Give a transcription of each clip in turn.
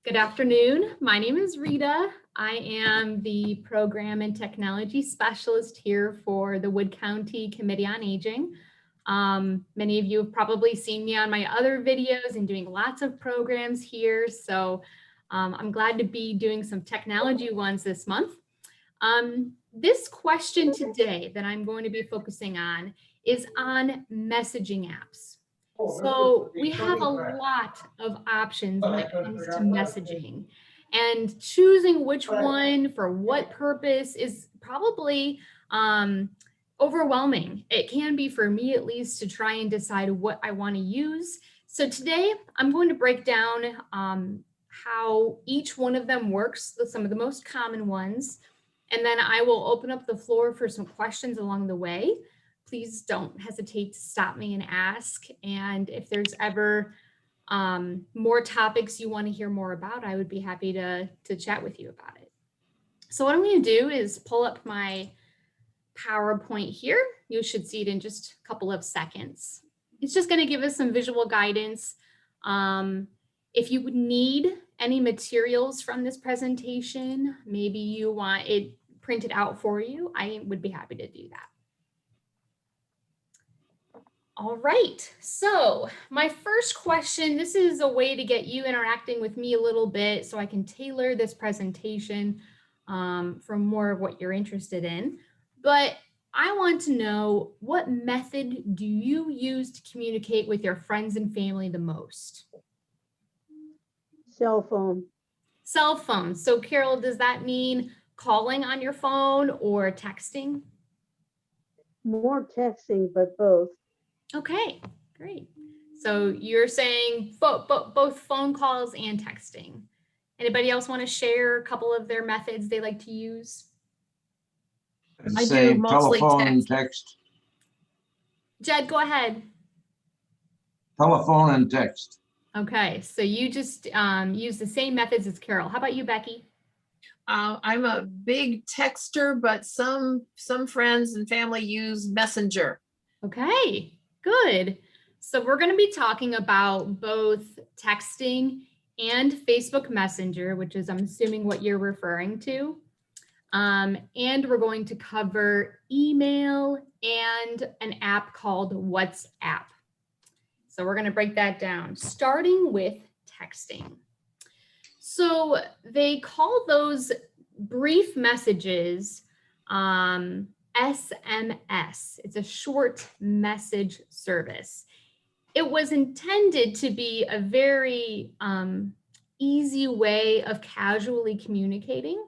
Good afternoon. My name is Rita. I am the Program and Technology Specialist here for the Wood County Committee on Aging. Many of you have probably seen me on my other videos and doing lots of programs here. So I'm glad to be doing some technology ones this month. This question today that I'm going to be focusing on is on messaging apps. So we have a lot of options when it comes to messaging, and choosing which one for what purpose is probably overwhelming. It can be for me at least to try and decide what I want to use. So today I'm going to break down how each one of them works, some of the most common ones, and then I will open up the floor for some questions along the way. Please don't hesitate to stop me and ask. And if there's ever more topics you want to hear more about, I would be happy to chat with you about it. So what I'm going to do is pull up my PowerPoint here. You should see it in just a couple of seconds. It's just going to give us some visual guidance. If you would need any materials from this presentation, maybe you want it printed out for you, I would be happy to do that. All right, so my first question, this is a way to get you interacting with me a little bit so I can tailor this presentation for more of what you're interested in. But I want to know, what method do you use to communicate with your friends and family the most? Cell phone. Cell phone. So Carol, does that mean calling on your phone or texting? More texting, but both. Okay, great. So you're saying both phone calls and texting. Anybody else want to share a couple of their methods they like to use? I do mostly telephone, text. Jed, go ahead. Telephone and text. Okay, so you just use the same methods as Carol. How about you, Becky? I'm a big texter, but some friends and family use Messenger. Okay, good. So we're going to be talking about both texting and Facebook Messenger, which is, I'm assuming, what you're referring to. And we're going to cover email and an app called WhatsApp. So we're going to break that down, starting with texting. So they call those brief messages SMS. It's a short message service. It was intended to be a very easy way of casually communicating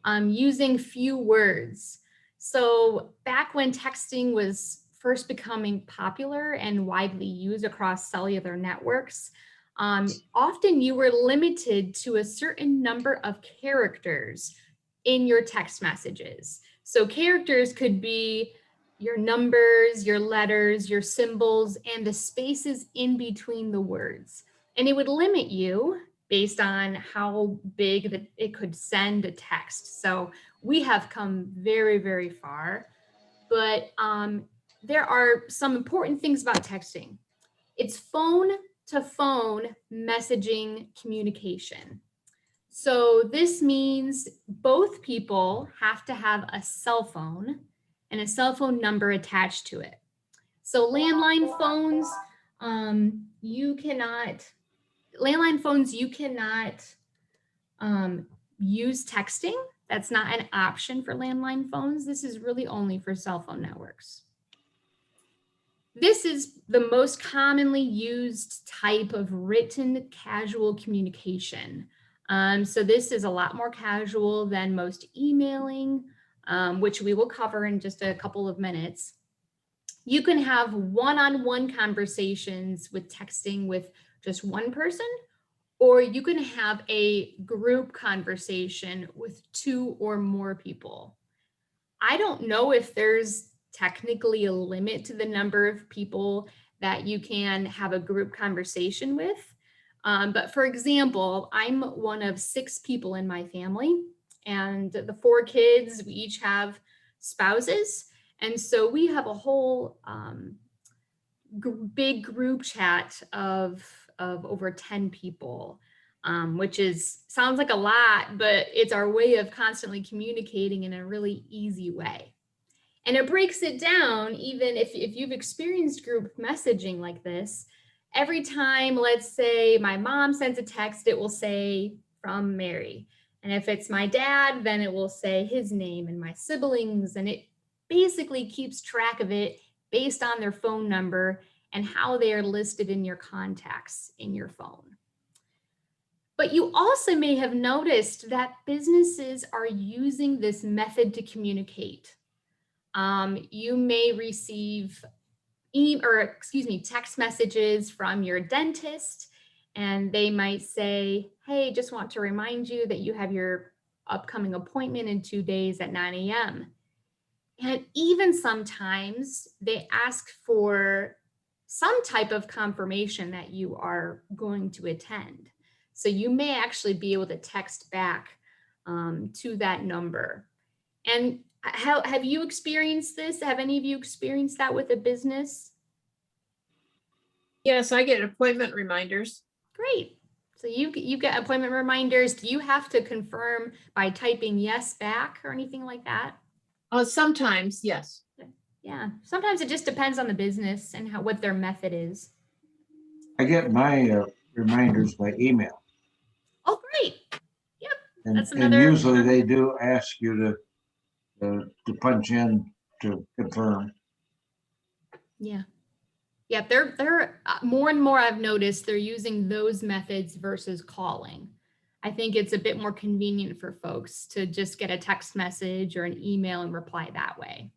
using few words. So back when texting was first becoming popular and widely used across cellular networks, often you were limited to a certain number of characters in your text messages. So characters could be your numbers, your letters, your symbols, and the spaces in between the words. And it would limit you based on how big that it could send a text. So we have come very, very far, but there are some important things about texting. It's phone to phone messaging communication. So this means both people have to have a cell phone and a cell phone number attached to it. So landline phones, you cannot use texting. That's not an option for landline phones. This is really only for cell phone networks. This is the most commonly used type of written casual communication. So this is a lot more casual than most emailing, which we will cover in just a couple of minutes. You can have one-on-one conversations with texting with just one person, or you can have a group conversation with two or more people. I don't know if there's technically a limit to the number of people that you can have a group conversation with. But for example, I'm one of 6 people in my family, and the 4 kids, we each have spouses. And so we have a whole big group chat of over 10 people. which sounds like a lot, but it's our way of constantly communicating in a really easy way. And it breaks it down, even if you've experienced group messaging like this, every time, let's say my mom sends a text, it will say from Mary. And if it's my dad, then it will say his name and my siblings. And it basically keeps track of it based on their phone number and how they are listed in your contacts in your phone. But you also may have noticed that businesses are using this method to communicate. You may receive text messages from your dentist, and they might say, hey, just want to remind you that you have your upcoming appointment in 2 days at 9 a.m. And even sometimes they ask for some type of confirmation that you are going to attend. So you may actually be able to text back to that number. And how have you experienced this? Have any of you experienced that with a business? Yes, I get appointment reminders. Great. So you get appointment reminders. Do you have to confirm by typing yes back or anything like that? Sometimes, yes. Yeah. Sometimes it just depends on the business and what their method is. I get my reminders by email. Oh, great. Yep. And, That's and another. usually they do ask you to punch in to confirm. Yeah. Yeah, they're more and more I've noticed they're using those methods versus calling. I think it's a bit more convenient for folks to just get a text message or an email and reply that way.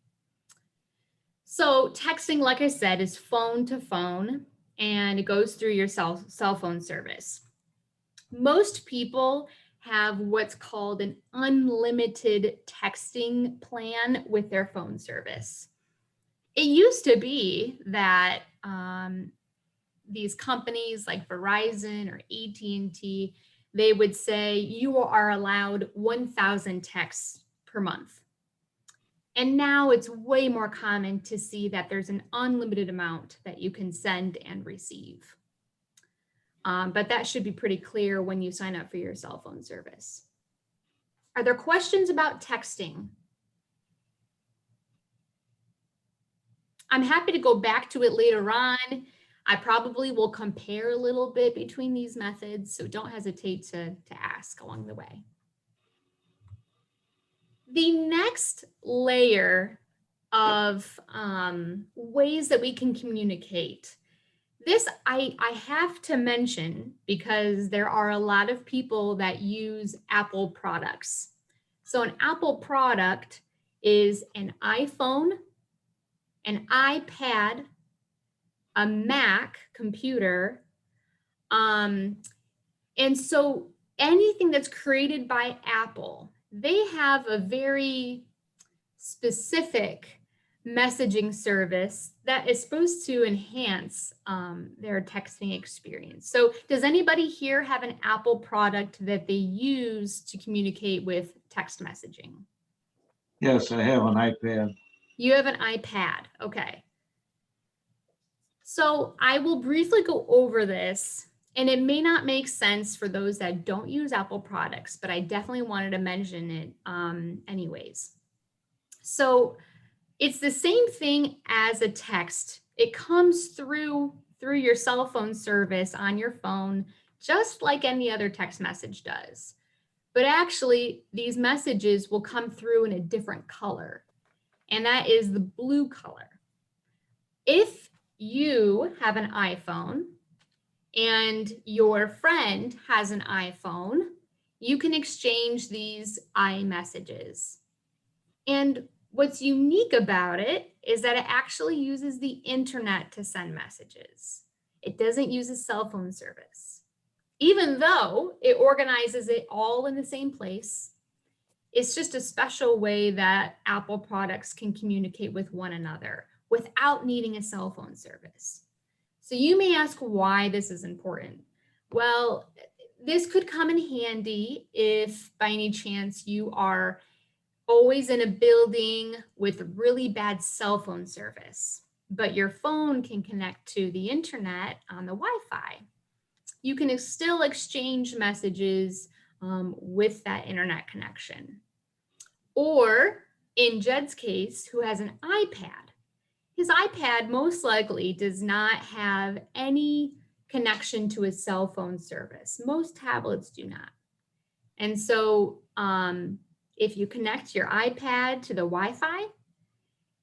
So texting, like I said, is phone to phone, and it goes through your cell phone service. Most people have what's called an unlimited texting plan with their phone service. It used to be that these companies like Verizon or AT&T, they would say you are allowed 1,000 texts per month. And now it's way more common to see that there's an unlimited amount that you can send and receive. But that should be pretty clear when you sign up for your cell phone service. Are there questions about texting? I'm happy to go back to it later on. I probably will compare a little bit between these methods, so don't hesitate to ask along the way. The next layer of ways that we can communicate. This I have to mention because there are a lot of people that use Apple products. So an Apple product is an iPhone, an iPad, a Mac computer, and so anything that's created by Apple, they have a very specific messaging service that is supposed to enhance their texting experience. So does anybody here have an Apple product that they use to communicate with text messaging? Yes, I have an iPad. You have an iPad, okay. So I will briefly go over this, and it may not make sense for those that don't use Apple products, but I definitely wanted to mention it anyways. So it's the same thing as a text. It comes through your cell phone service on your phone, just like any other text message does. But actually, these messages will come through in a different color, and that is the blue color. If you have an iPhone and your friend has an iPhone, you can exchange these iMessages. And what's unique about it is that it actually uses the internet to send messages. It doesn't use a cell phone service. Even though it organizes it all in the same place, it's just a special way that Apple products can communicate with one another without needing a cell phone service. So you may ask why this is important. Well, this could come in handy if by any chance you are always in a building with really bad cell phone service, but your phone can connect to the internet on the Wi-Fi. you can still exchange messages with that internet connection. Or in Jed's case, who has an iPad, his iPad most likely does not have any connection to a cell phone service. Most tablets do not. And so if you connect your iPad to the Wi-Fi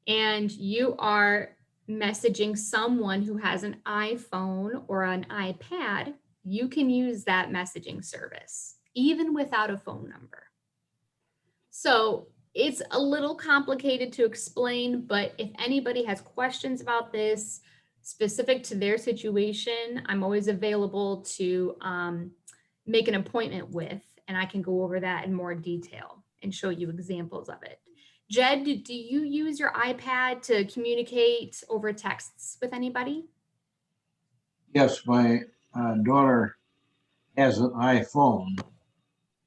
and you are messaging someone who has an iPhone or an iPad, you can use that messaging service, even without a phone number. So it's a little complicated to explain, but if anybody has questions about this specific to their situation, I'm always available to make an appointment with, and I can go over that in more detail and show you examples of it. Jed, do you use your iPad to communicate over texts with anybody? Yes, my daughter has an iPhone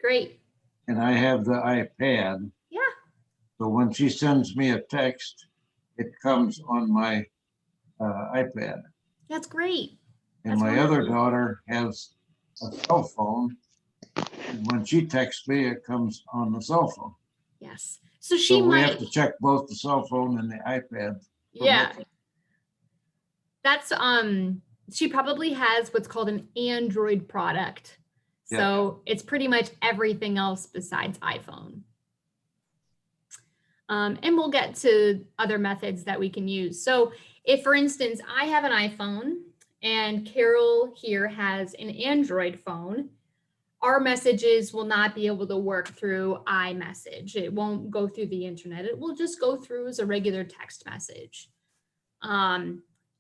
Great. and I have the iPad. Yeah. So when she sends me a text, it comes on my iPad. That's great. And That's my other wonderful. daughter has a cell phone. And when she texts me, it comes on the cell phone. Yes. So she So we might. have to check both the cell phone and the iPad. Yeah. That's she probably has what's called an Android product. So it's pretty much everything else besides iPhone. And we'll get to other methods that we can use. So if, for instance, I have an iPhone and Carol here has an Android phone, our messages will not be able to work through iMessage. It won't go through the internet. It will just go through as a regular text message.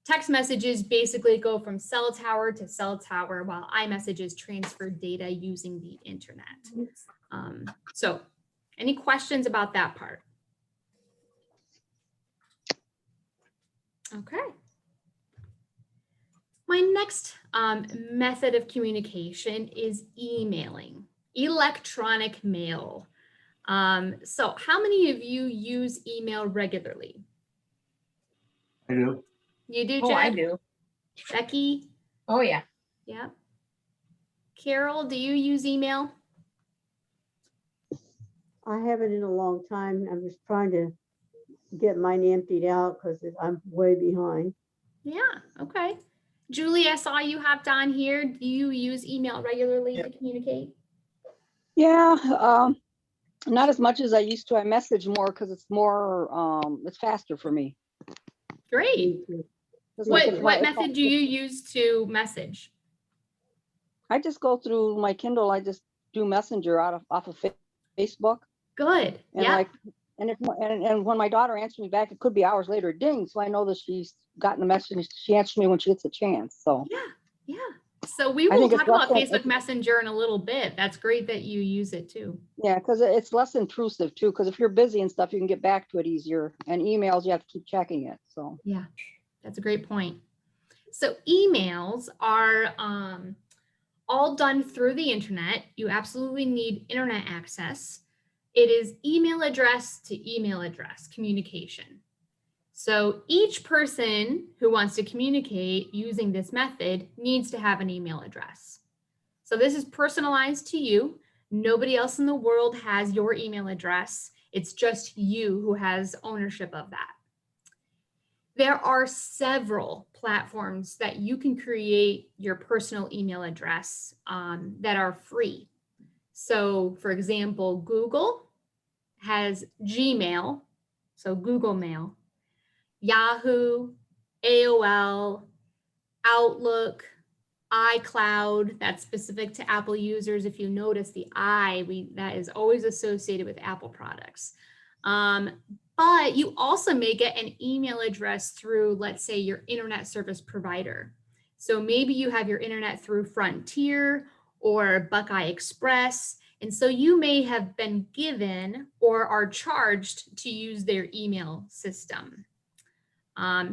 Text messages basically go from cell tower to cell tower, while iMessages transfer data using the internet. So any questions about that part? Okay. My next method of communication is emailing, electronic mail. So how many of you use email regularly? I do. You do, Jed? Oh, I do. Becky? Oh, yeah. Yeah. Carol, do you use email? I haven't in a long time. I'm just trying to get mine emptied out because I'm way behind. Yeah, okay. Julie, I saw you hopped on here. Do you use email regularly to communicate? Yeah, not as much as I used to. I message more because it's more, it's faster for me. Great. Me too. It's like What if I- method do you use to message? I just go through my Kindle. I just do Messenger off of Facebook, Good. and Yeah. like, and when my daughter answers me back, it could be hours later. Ding! So I know that she's gotten the message. And she answers me when she gets a chance. So Yeah. So we I will think it's talk about less than- Facebook Messenger in a little bit. That's great that you use it too. yeah, because it's less intrusive too. Because if you're busy and stuff, you can get back to it easier. And emails, you have to keep checking it. So Yeah, that's a great point. So emails are all done through the internet. You absolutely need internet access. It is email address to email address communication. So each person who wants to communicate using this method needs to have an email address. So this is personalized to you. Nobody else in the world has your email address. It's just you who has ownership of that. There are several platforms that you can create your personal email address that are free. So for example, Google has Gmail, so Google Mail, Yahoo, AOL, Outlook, iCloud, that's specific to Apple users. If you notice the that is always associated with Apple products. But you also may get an email address through, let's say, your internet service provider. So maybe you have your internet through Frontier or Buckeye Express. And so you may have been given or are charged to use their email system.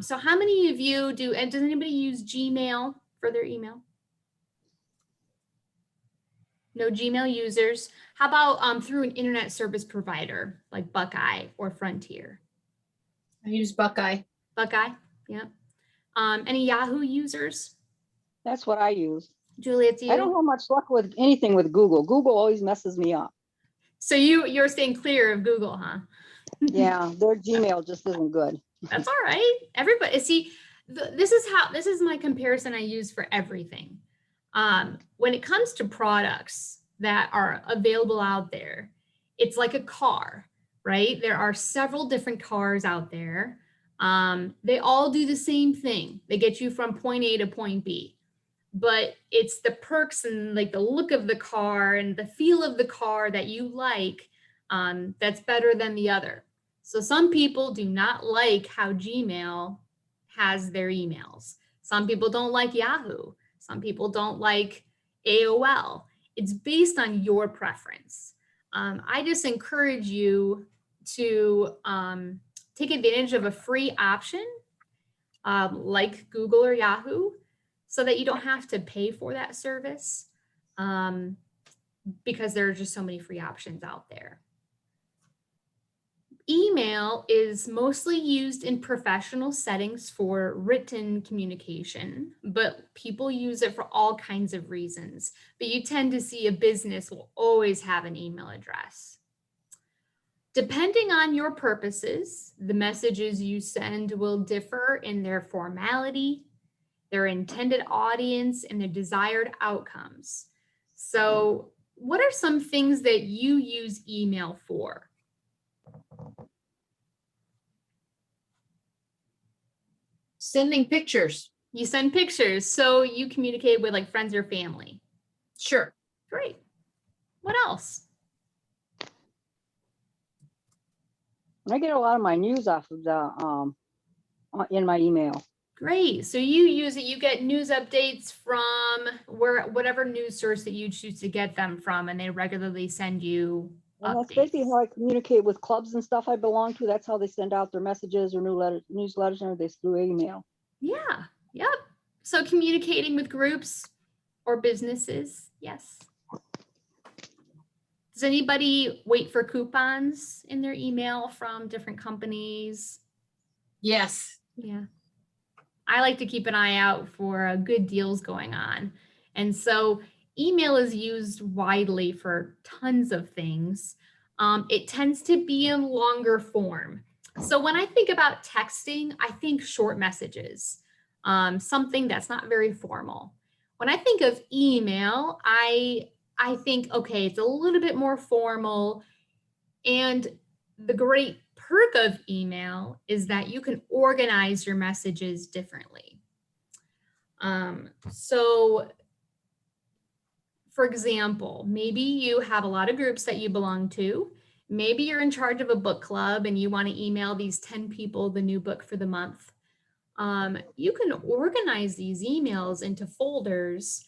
So how many of you do, and does anybody use Gmail for their email? No Gmail users. How about through an internet service provider like Buckeye or Frontier? I use Buckeye. Buckeye, yeah. Any Yahoo users? that's what I use. Julie, it's I don't you. have much luck with anything with Google. Google always messes me up. So you're staying clear of Google, huh? Yeah, their Gmail just isn't good. That's all right. Everybody, see, this is my comparison I use for everything. When it comes to products that are available out there, it's like a car, right? There are several different cars out there. They all do the same thing. They get you from point A to point B, but it's the perks and like the look of the car and the feel of the car that you like, that's better than the other. So some people do not like how Gmail has their emails. Some people don't like Yahoo. Some people don't like AOL. It's based on your preference. I just encourage you to take advantage of a free option like Google or Yahoo, so that you don't have to pay for that service, because there are just so many free options out there. Email is mostly used in professional settings for written communication, but people use it for all kinds of reasons. But you tend to see a business will always have an email address. Depending on your purposes, the messages you send will differ in their formality, their intended audience, and their desired outcomes. So, what are some things that you use email for? Sending pictures. You send pictures, so you communicate with like friends or family. Sure. Great. What else? I get a lot of my news off of the in my email. Great. So you use it, you get news updates from whatever news source that you choose to get them from, and they regularly send you And that's updates. basically how I communicate with clubs and stuff I belong to. That's how they send out their messages or newsletters and everything, through email. Yeah. Yep. So communicating with groups or businesses. Yes. Does anybody wait for coupons in their email from different companies? Yes. Yeah. I like to keep an eye out for good deals going on. And so email is used widely for tons of things. It tends to be in longer form. So when I think about texting, I think short messages, something that's not very formal. When I think of email, I think, okay, it's a little bit more formal. And the great perk of email is that you can organize your messages differently. So, for example, maybe you have a lot of groups that you belong to. Maybe you're in charge of a book club and you want to email these 10 people the new book for the month. You can organize these emails into folders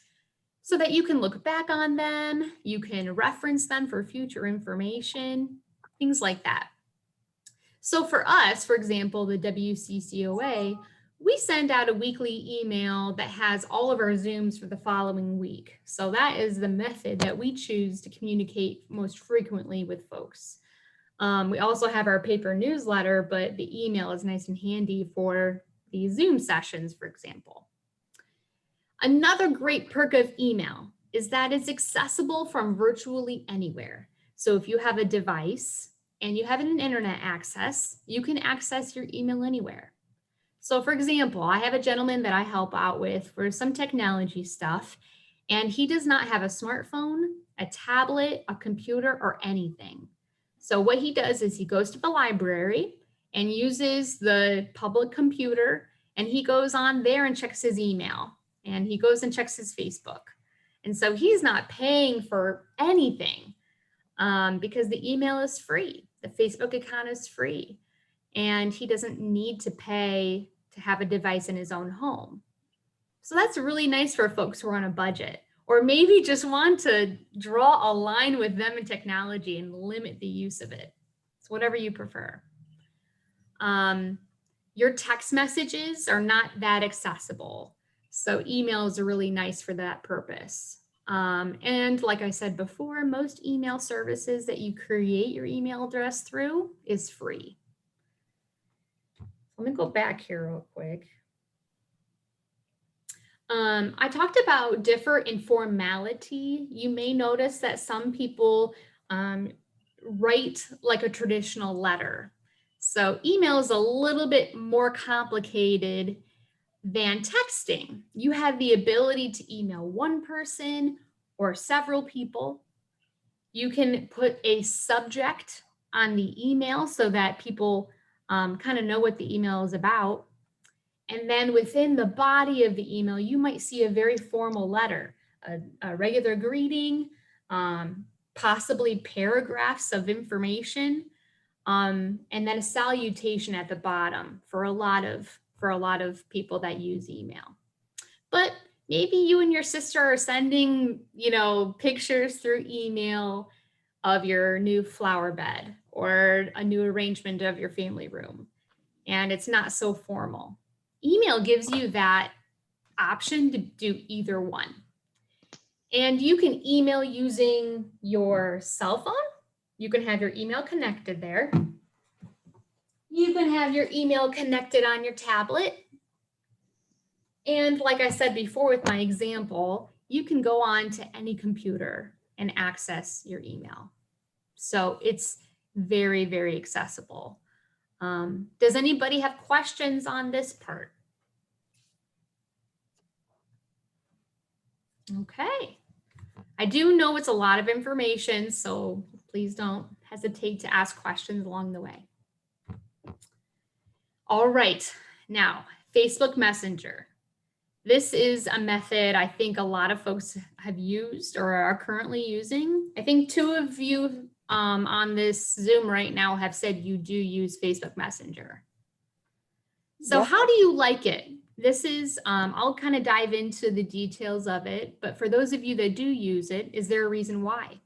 so that you can look back on them, you can reference them for future information, things like that. So for us, for example, the WCCOA, we send out a weekly email that has all of our Zooms for the following week. So that is the method that we choose to communicate most frequently with folks. We also have our paper newsletter, but the email is nice and handy for the Zoom sessions, for example. Another great perk of email is that it's accessible from virtually anywhere. So if you have a device and you have an internet access, you can access your email anywhere. So for example, I have a gentleman that I help out with for some technology stuff, and he does not have a smartphone, a tablet, a computer, or anything. So what he does is he goes to the library and uses the public computer, and he goes on there and checks his email, and he goes and checks his Facebook. And so he's not paying for anything because the email is free. The Facebook account is free, and he doesn't need to pay to have a device in his own home. So that's really nice for folks who are on a budget, or maybe just want to draw a line with them in technology and limit the use of it. It's whatever you prefer. Your text messages are not that accessible, so emails are really nice for that purpose. And like I said before, most email services that you create your email address through is free. Let me go back here real quick. I talked about differ in formality. You may notice that some people write like a traditional letter. So email is a little bit more complicated than texting. You have the ability to email one person or several people. You can put a subject on the email so that people kind of know what the email is about. And then within the body of the email, you might see a very formal letter, a regular greeting, possibly paragraphs of information, and then a salutation at the bottom for a lot of people that use email. But maybe you and your sister are sending, pictures through email of your new flower bed or a new arrangement of your family room, and it's not so formal. Email gives you that option to do either one. And you can email using your cell phone. You can have your email connected there. You can have your email connected on your tablet. And like I said before with my example, you can go on to any computer and access your email. So it's very, very accessible. Does anybody have questions on this part? Okay. I do know it's a lot of information, so please don't hesitate to ask questions along the way. All right, now Facebook Messenger. This is a method I think a lot of folks have used or are currently using. I think two of you on this Zoom right now have said you do use Facebook Messenger. So Yep. how do you like it? This is, I'll kind of dive into the details of it, but for those of you that do use it, is there a reason why?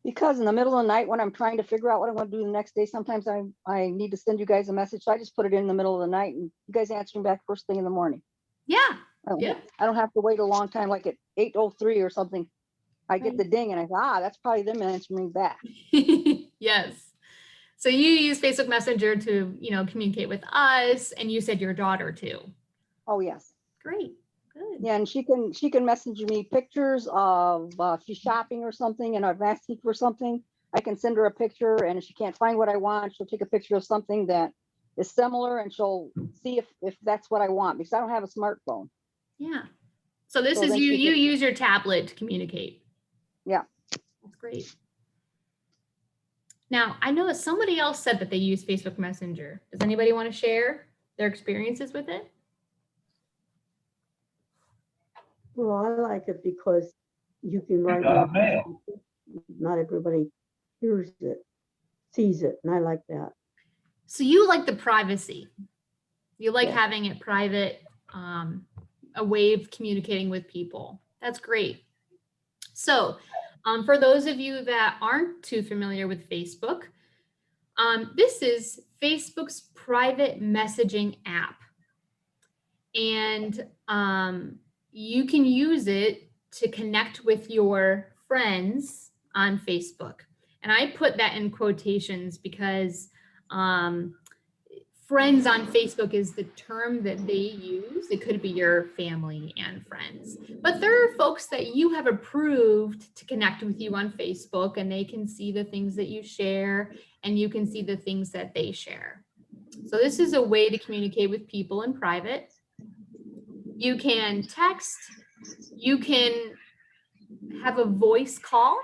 Because in the middle of the night when I'm trying to figure out what I want to do the next day, sometimes I need to send you guys a message. So I just put it in the middle of the night and you guys answer me back first thing in the morning. Yeah, I don't have to wait a long time, like at 8:03 or something. I get the ding and I thought, that's probably them answering me back. yes. So you use Facebook Messenger to, communicate with us, and you said your daughter too. Oh, yes. Great, good. Yeah, and she can message me pictures of if she's shopping or something and I've asked her for something. I can send her a picture, and if she can't find what I want, she'll take a picture of something that is similar and she'll see if that's what I want, because I don't have a smartphone. Yeah. So this So is then you she can- use your tablet to communicate. Yeah. That's great. Now, I know that somebody else said that they use Facebook Messenger. Does anybody want to share their experiences with it? Well, I like it because you can write. got mail. Not everybody hears it, sees it, and I like that. So you like the privacy. You like Yeah. having it private, a way of communicating with people. That's great. So for those of you that aren't too familiar with Facebook, this is Facebook's private messaging app. And you can use it to connect with your friends on Facebook. And I put that in quotations because friends on Facebook is the term that they use. It could be your family and friends, but there are folks that you have approved to connect with you on Facebook, and they can see the things that you share and you can see the things that they share. So this is a way to communicate with people in private. You can text, you can have a voice call,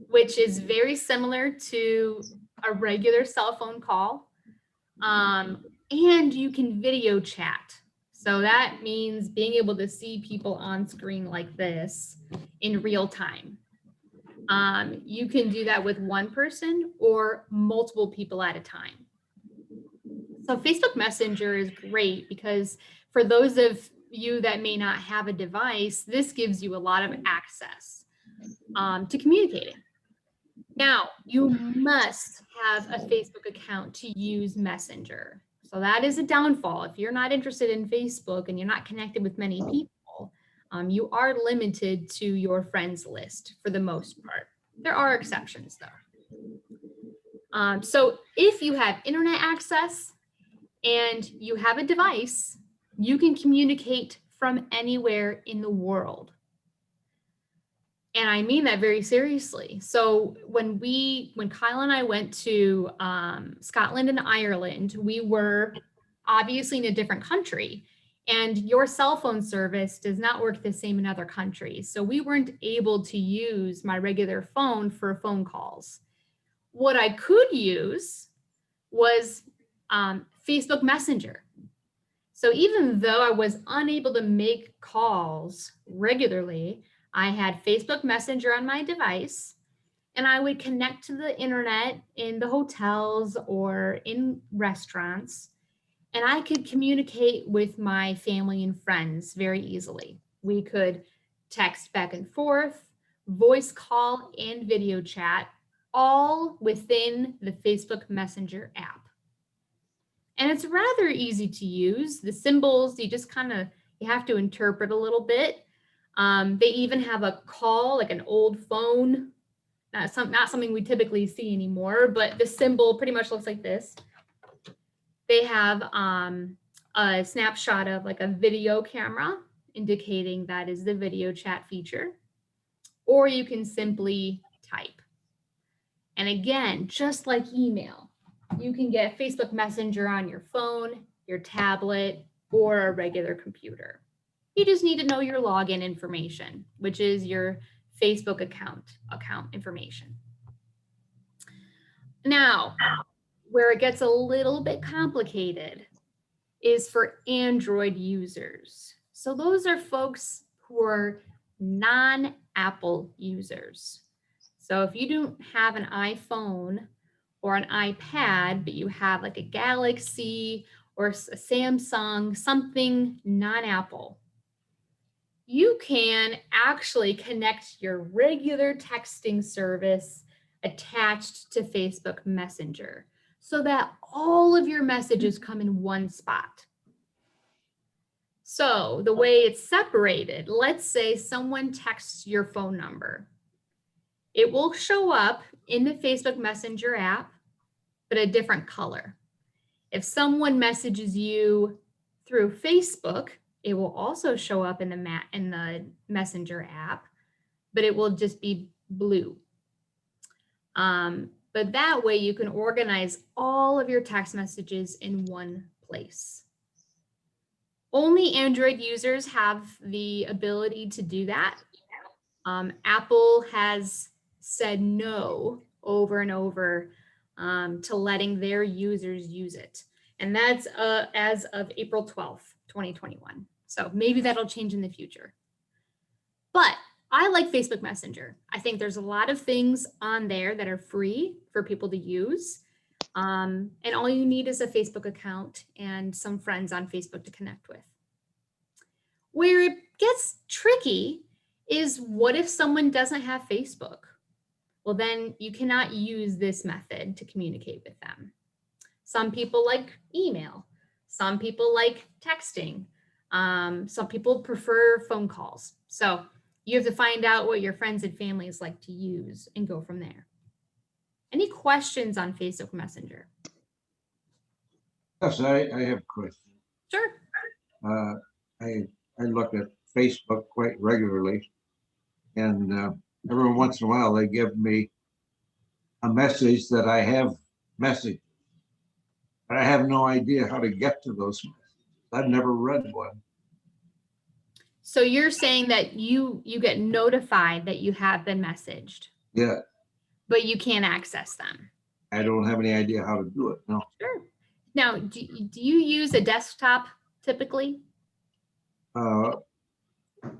which is very similar to a regular cell phone call. And you can video chat. So that means being able to see people on screen like this in real time. You can do that with one person or multiple people at a time. So Facebook Messenger is great because for those of you that may not have a device, this gives you a lot of access to communicating. Now, you must have a Facebook account to use Messenger. So that is a downfall. If you're not interested in Facebook and you're not connected with many people, you are limited to your friends list for the most part. There are exceptions though. So if you have internet access and you have a device, you can communicate from anywhere in the world. And I mean that very seriously. So when Kyle and I went to Scotland and Ireland, we were obviously in a different country, and your cell phone service does not work the same in other countries. So we weren't able to use my regular phone for phone calls. What I could use was Facebook Messenger. So even though I was unable to make calls regularly, I had Facebook Messenger on my device, and I would connect to the internet in the hotels or in restaurants, and I could communicate with my family and friends very easily. We could text back and forth, voice call, and video chat, all within the Facebook Messenger app. And it's rather easy to use. The symbols, you have to interpret a little bit. They even have a call, like an old phone, not something we typically see anymore, but the symbol pretty much looks like this. They have a snapshot of like a video camera indicating that is the video chat feature, or you can simply type. And again, just like email, you can get Facebook Messenger on your phone, your tablet, or a regular computer. You just need to know your login information, which is your Facebook account information. Now, where it gets a little bit complicated is for Android users. So those are folks who are non-Apple users. So if you don't have an iPhone or an iPad, but you have like a Galaxy or a Samsung, something non-Apple, you can actually connect your regular texting service attached to Facebook Messenger so that all of your messages come in one spot. So the way it's separated, let's say someone texts your phone number. It will show up in the Facebook Messenger app, but a different color. If someone messages you through Facebook, it will also show up in the Messenger app, but it will just be blue. But that way you can organize all of your text messages in one place. Only Android users have the ability to do that. Apple has said no over and over to letting their users use it. And that's as of April 12th, 2021. So maybe that'll change in the future. But I like Facebook Messenger. I think there's a lot of things on there that are free for people to use. And all you need is a Facebook account and some friends on Facebook to connect with. Where it gets tricky is, what if someone doesn't have Facebook? Well, then you cannot use this method to communicate with them. Some people like email. Some people like texting. Some people prefer phone calls. So you have to find out what your friends and families like to use and go from there. Any questions on Facebook Messenger? Yes, I have a question. Sure. I look at Facebook quite regularly, and every once in a while they give me a message that I have messaged, but I have no idea how to get to those messages. I've never read one. So you're saying that you get notified that you have been messaged, Yeah, but you can't access them. I don't have any idea how to do it. No. Sure. Now, do you use a desktop typically?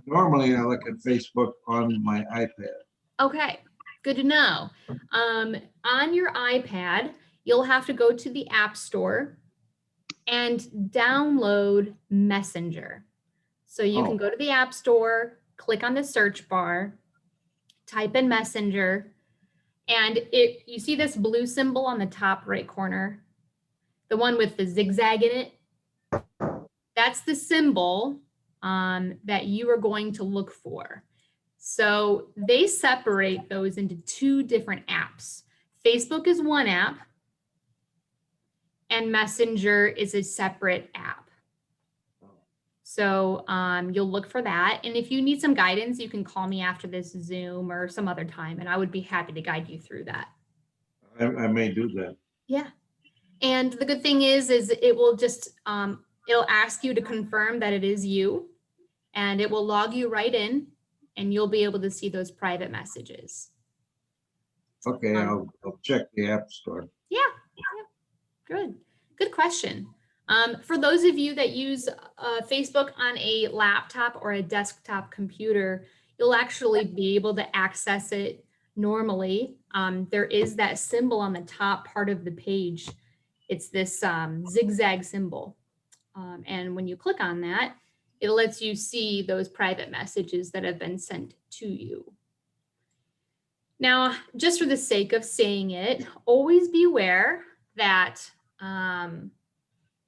Normally I look at Facebook on my iPad. Okay, good to know. On your iPad, you'll have to go to the App Store and download Messenger. So you can go to the App Store, click on the search bar, type in Messenger, and you see this blue symbol on the top right corner, the one with the zigzag in it? That's the symbol that you are going to look for. So they separate those into two different apps. Facebook is one app, and Messenger is a separate app. So you'll look for that. And if you need some guidance, you can call me after this Zoom or some other time, and I would be happy to guide you through that. I may do that. Yeah. And the good thing is it will just, it'll ask you to confirm that it is you, and it will log you right in, and you'll be able to see those private messages. Okay, I'll check the App Store. Yeah, good. Good question. For those of you that use Facebook on a laptop or a desktop computer, you'll actually be able to access it normally. There is that symbol on the top part of the page. It's this zigzag symbol. And when you click on that, it lets you see those private messages that have been sent to you. Now, just for the sake of saying it, always beware that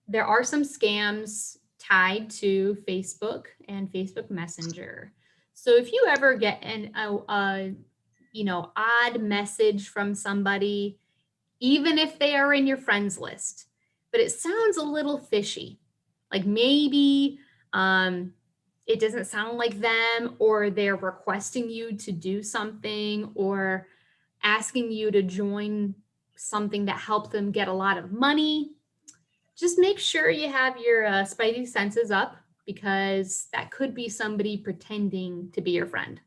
there are some scams tied to Facebook and Facebook Messenger. So if you ever get an odd message from somebody, even if they are in your friends list, but it sounds a little fishy, like maybe it doesn't sound like them, or they're requesting you to do something, or asking you to join something that helps them get a lot of money, just make sure you have your spidey senses up, because that could be somebody pretending to be your friend.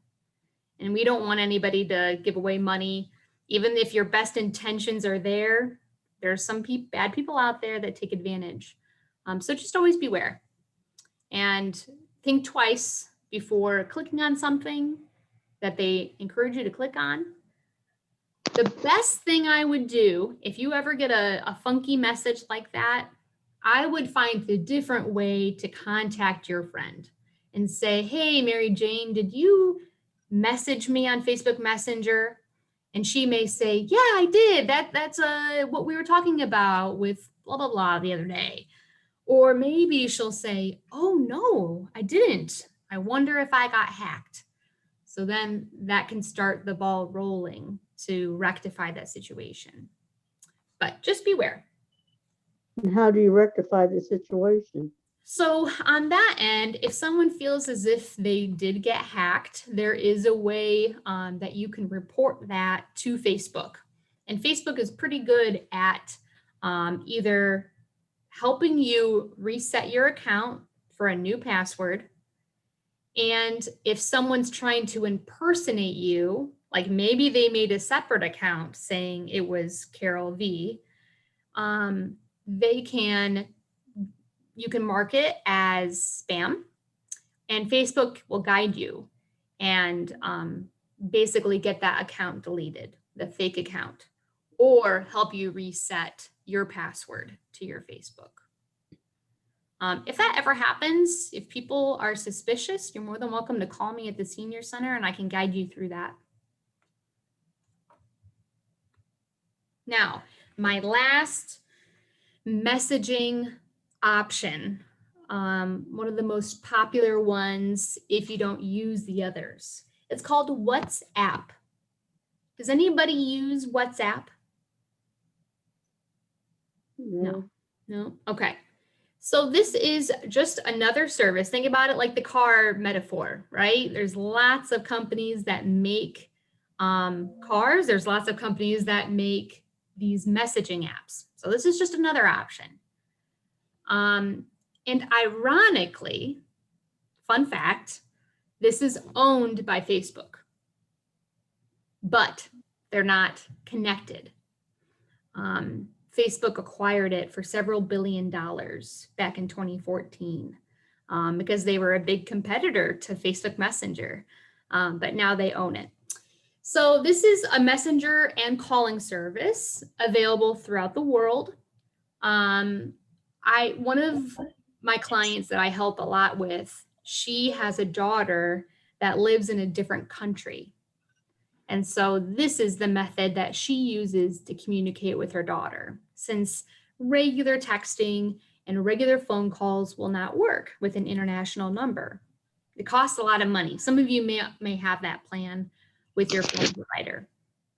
And we don't want anybody to give away money. Even if your best intentions are there, there's some bad people out there that take advantage. So just always beware and think twice before clicking on something that they encourage you to click on. The best thing I would do if you ever get a funky message like that, I would find a different way to contact your friend and say, hey, Mary Jane, did you message me on Facebook Messenger? And she may say, yeah, I did. That's what we were talking about with blah, blah, blah the other day. Or maybe she'll say, oh, no, I didn't. I wonder if I got hacked. So then that can start the ball rolling to rectify that situation. But just beware. And how do you rectify the situation? So on that end, if someone feels as if they did get hacked, there is a way that you can report that to Facebook. And Facebook is pretty good at either helping you reset your account for a new password. And if someone's trying to impersonate you, like maybe they made a separate account saying it was Carol V, you can mark it as spam, and Facebook will guide you and basically get that account deleted, the fake account, or help you reset your password to your Facebook. If that ever happens, if people are suspicious, you're more than welcome to call me at the Senior Center and I can guide you through that. Now, my last messaging option, one of the most popular ones if you don't use the others. It's called WhatsApp. Does anybody use WhatsApp? No. Okay. So this is just another service. Think about it like the car metaphor, right? There's lots of companies that make cars. There's lots of companies that make these messaging apps. So this is just another option. And ironically, fun fact, this is owned by Facebook, but they're not connected. Facebook acquired it for several $1 billion back in 2014 because they were a big competitor to Facebook Messenger, but now they own it. So this is a messenger and calling service available throughout the world. One of my clients that I help a lot with, she has a daughter that lives in a different country. And so this is the method that she uses to communicate with her daughter, since regular texting and regular phone calls will not work with an international number. It costs a lot of money. Some of you may have that plan with your phone provider,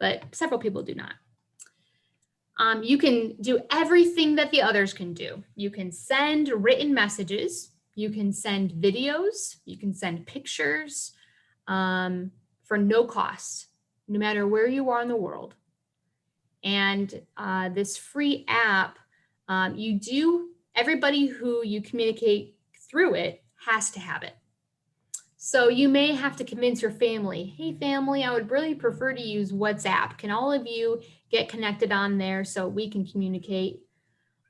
but several people do not. You can do everything that the others can do. You can send written messages. You can send videos, you can send pictures for no cost, no matter where you are in the world. And this free app, everybody who you communicate through it has to have it. So you may have to convince your family, hey family, I would really prefer to use WhatsApp. Can all of you get connected on there so we can communicate?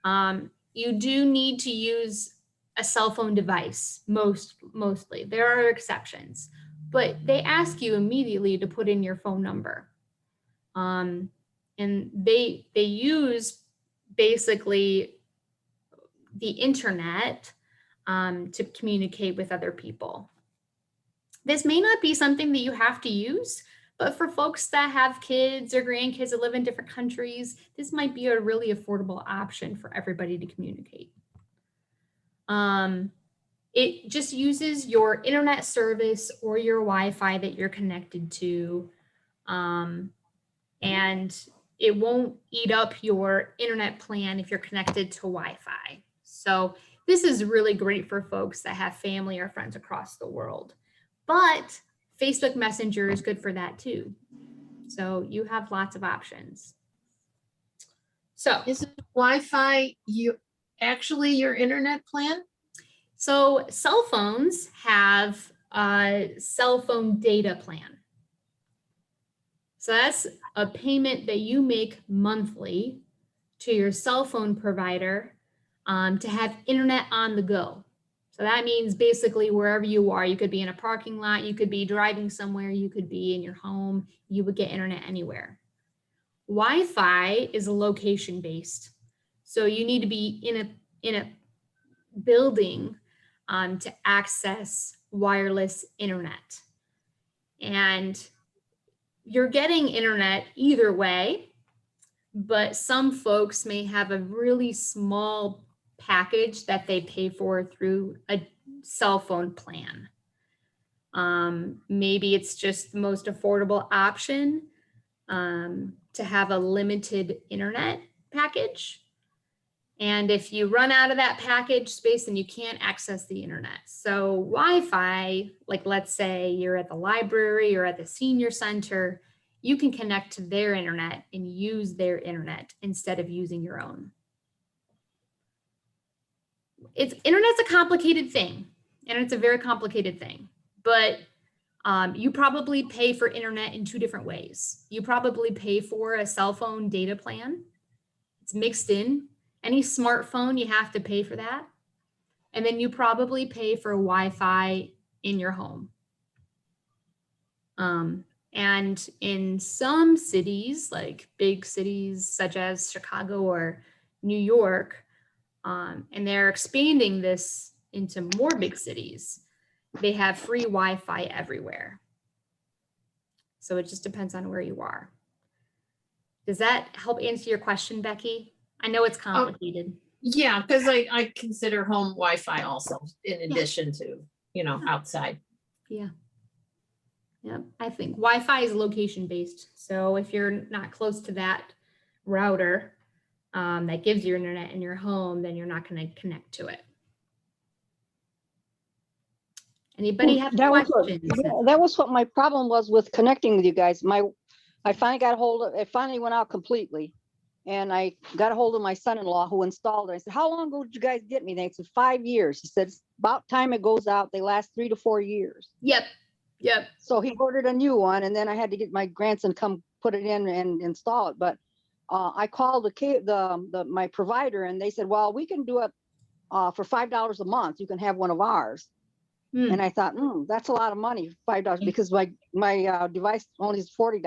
You do need to use a cell phone device, mostly. There are exceptions, but they ask you immediately to put in your phone number. And they use basically the internet to communicate with other people. This may not be something that you have to use, but for folks that have kids or grandkids that live in different countries, this might be a really affordable option for everybody to communicate. It just uses your internet service or your Wi-Fi that you're connected to, and it won't eat up your internet plan if you're connected to Wi-Fi. So this is really great for folks that have family or friends across the world. But Facebook Messenger is good for that too. So you have lots of options. So Isn't Wi-Fi actually your internet plan? So cell phones have a cell phone data plan. So that's a payment that you make monthly to your cell phone provider to have internet on the go. So that means basically wherever you are, you could be in a parking lot, you could be driving somewhere, you could be in your home, you would get internet anywhere. Wi-Fi is location based. So you need to be in a building to access wireless internet. And you're getting internet either way, but some folks may have a really small package that they pay for through a cell phone plan. Maybe it's just the most affordable option to have a limited internet package. And if you run out of that package space, then you can't access the internet. So Wi-Fi, like let's say you're at the library or at the senior center, you can connect to their internet and use their internet instead of using your own. Internet's a complicated thing, and it's a very complicated thing, but you probably pay for internet in two different ways. You probably pay for a cell phone data plan. It's mixed in. Any smartphone, you have to pay for that. And then you probably pay for Wi-Fi in your home. And in some cities, like big cities such as Chicago or New York, and they're expanding this into more big cities, they have free Wi-Fi everywhere. So it just depends on where you are. Does that help answer your question, Becky? I know it's complicated. Yeah, because I consider home Wi-Fi also in addition to, outside. Yeah. I think Wi-Fi is location based. So if you're not close to that router that gives you internet in your home, then you're not going to connect to it. Anybody have questions? That was what my problem was with connecting with you guys. I finally went out completely. And I got a hold of my son-in-law who installed it. I said, how long ago did you guys get me? They said 5 years. He said, it's about time it goes out. They last 3 to 4 years. Yep. So he ordered a new one, and then I had to get my grandson come put it in and install it. But I called my provider, and they said, well, we can do it for $5 a month. You can have one of ours. And I thought, that's a lot of money, $5, because my device only is $40.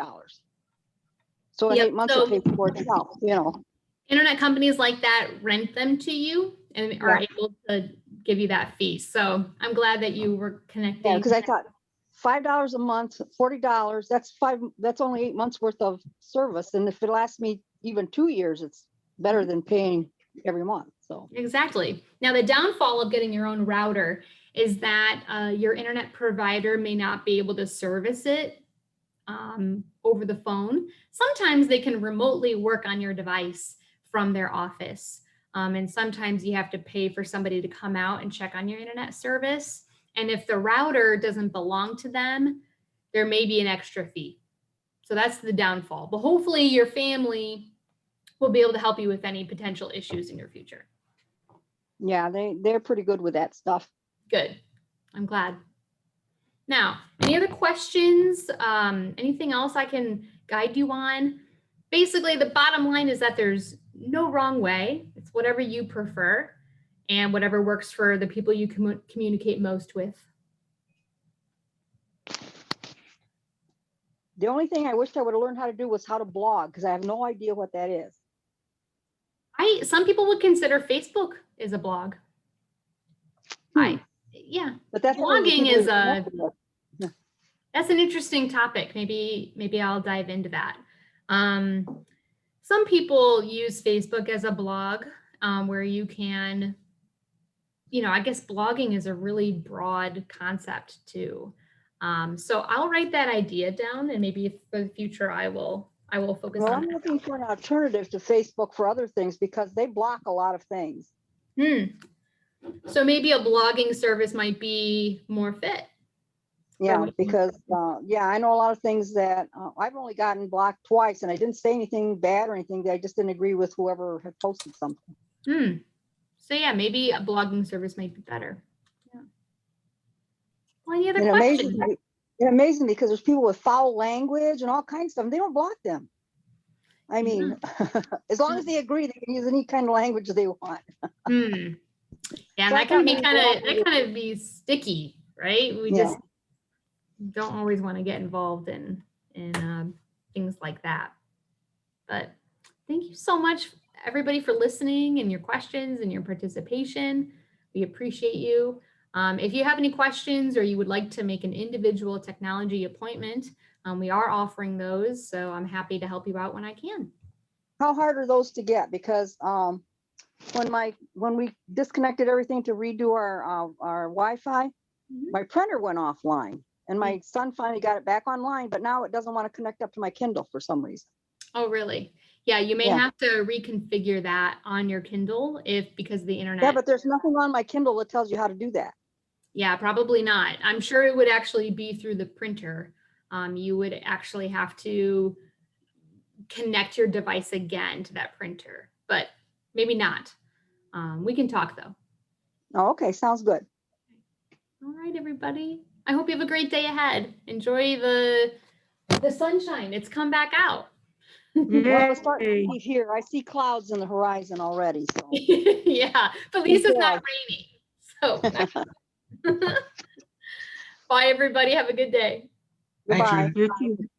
So in 8 months, it pays for itself, Internet companies like that rent them to you and are able to give you that fee. So I'm glad that you were connecting. Yeah, because I thought $5 a month, $40, that's only 8 months worth of service. And if it lasts me even 2 years, it's better than paying every month. So exactly. Now, the downfall of getting your own router is that your internet provider may not be able to service it over the phone. Sometimes they can remotely work on your device from their office. And sometimes you have to pay for somebody to come out and check on your internet service. And if the router doesn't belong to them, there may be an extra fee. So that's the downfall. But hopefully your family will be able to help you with any potential issues in your future. Yeah, they're pretty good with that stuff. Good. I'm glad. Now, any other questions? Anything else I can guide you on? Basically, the bottom line is that there's no wrong way. It's whatever you prefer and whatever works for the people you communicate most with. The only thing I wished I would have learned how to do was how to blog, because I have no idea what that is. Some people would consider Facebook as a blog. Yeah, But that's blogging is that's an interesting topic. Maybe I'll dive into that. Some people use Facebook as a blog where you can, I guess blogging is a really broad concept too. So I'll write that idea down, and maybe for the future I will focus Well, on I'm that. looking for an alternative to Facebook for other things because they block a lot of things. So maybe a blogging service might be more fit. Yeah, because I know a lot of things that I've only gotten blocked twice, and I didn't say anything bad or anything. I just didn't agree with whoever had posted something. So yeah, maybe a blogging service might be better. Yeah. Well, any other It questions? amazes me because there's people with foul language and all kinds of stuff. And they don't block them. I mean, as long as they agree, they can use any kind of language they want. Yeah, and that can be kind of be sticky, right? We just don't always want to get involved in things like that. But thank you so much, everybody, for listening and your questions and your participation. We appreciate you. If you have any questions or you would like to make an individual technology appointment, we are offering those. So I'm happy to help you out when I can. How hard are those to get? Because when we disconnected everything to redo our Wi-Fi, my printer went offline, and my son finally got it back online, but now it doesn't want to connect up to my Kindle for some reason. Oh, really? Yeah, you may have to reconfigure that on your Kindle because of the internet. Yeah, but there's nothing on my Kindle that tells you how to do that. Yeah, probably not. I'm sure it would actually be through the printer. You would actually have to connect your device again to that printer, but maybe not. We can talk though. Oh, okay, sounds good. All right, everybody. I hope you have a great day ahead. Enjoy the sunshine. It's come back out. Well, it's starting to be here. I see clouds in the horizon already. So yeah, but at least it's not raining. So bye, everybody. Have a good day. Thanks, Goodbye. Ruth. You too.